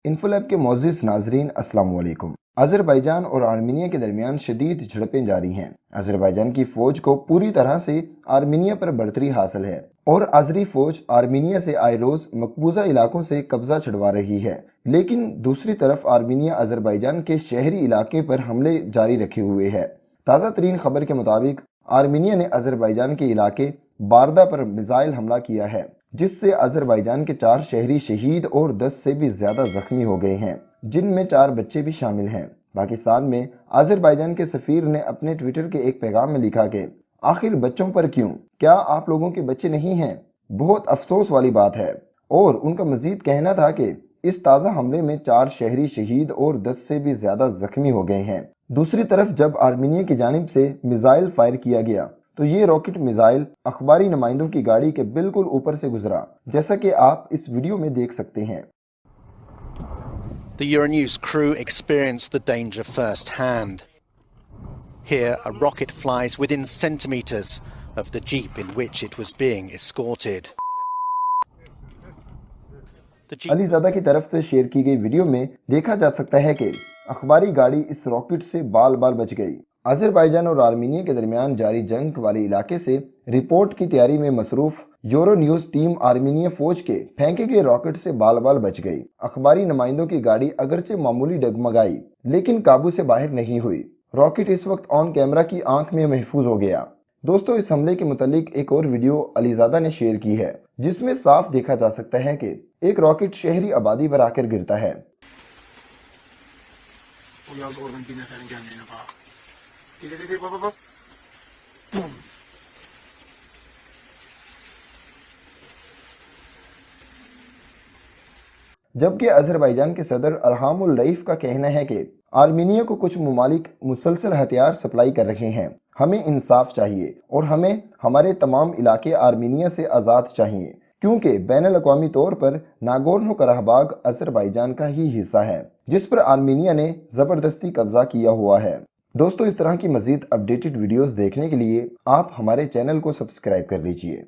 انفولیب کے معزز ناظرین السلام علیکم۔ آذربائیجان اور آرمینیا کے درمیان شدید جھڑپیں جاری ہیں۔ آذربائیجان کی فوج کو پوری طرح سے آرمینیا پر برتری حاصل ہے اور آذری فوج آرمینیا سے آئے روز مقبوضہ علاقوں سے قبضہ چھڑوا رہی ہے، لیکن دوسری طرف آرمینیا آذربائیجان کے شہری علاقے پر حملے جاری رکھے ہوئے ہے۔ تازہ ترین خبر کے مطابق آرمینیا نے آذربائیجان کے علاقے باردہ پر میزائل حملہ کیا ہے، جس سے آذربائیجان کے 4 شہری شہید اور 10 سے بھی زیادہ زخمی ہو گئے ہیں، جن میں 4 بچے بھی شامل ہیں۔ پاکستان میں آذربائیجان کے سفیر نے اپنے ٹویٹر کے ایک پیغام میں لکھا کہ آخر بچوں پر کیوں؟ کیا آپ لوگوں کے بچے نہیں ہیں؟ بہت افسوس والی بات ہے۔ اور ان کا مزید کہنا تھا کہ اس تازہ حملے میں 4 شہری شہید اور 10 سے بھی زیادہ زخمی ہو گئے ہیں۔ دوسری طرف جب آرمینیا کی جانب سے میزائل فائر کیا گیا تو یہ راکٹ میزائل اخباری نمائندوں کی گاڑی کے بالکل اوپر سے گزرا، جیسا کہ آپ اس ویڈیو میں دیکھ سکتے ہیں۔ The Euronews crew experienced the danger firsthand. Here, a rocket flies within centimeters of the jeep in which it was being escorted. علی زادہ کی طرف سے شیئر کی گئی ویڈیو میں دیکھا جا سکتا ہے کہ اخباری گاڑی اس راکٹ سے بال بال بچ گئی۔ آذربائیجان اور آرمینیا کے درمیان جاری جنگ والے علاقے سے رپورٹ کی تیاری میں مصروف یورو نیوز ٹیم آرمینیا فوج کے پھینکے گئے راکٹ سے بال بال بچ گئی۔ اخباری نمائندوں کی گاڑی اگرچہ معمولی ڈگمگائی لیکن قابو سے باہر نہیں ہوئی۔ راکٹ اس وقت آن کیمرہ کی آنکھ میں محفوظ ہو گیا۔ دوستو، اس حملے کے متعلق ایک اور ویڈیو علی زادہ نے شیئر کی ہے، جس میں صاف دیکھا جا سکتا ہے کہ ایک راکٹ شہری آبادی پر آ کر گرتا ہے۔ جبکہ آذربائیجان کے صدر الہام الرئیف کا کہنا ہے کہ آرمینیا کو کچھ ممالک مسلسل ہتھیار سپلائی کر رہے ہیں۔ ہمیں انصاف چاہیے اور ہمیں ہمارے تمام علاقے آرمینیا سے آزاد چاہیے، کیونکہ بین الاقوامی طور پر ناگورنو قرہ باغ آذربائیجان کا ہی حصہ ہے، جس پر آرمینیا نے زبردستی قبضہ کیا ہوا ہے۔ دوستو، اس طرح کی مزید اپڈیٹڈ ویڈیوز دیکھنے کے لیے آپ ہمارے چینل کو سبسکرائب کر لیجئے۔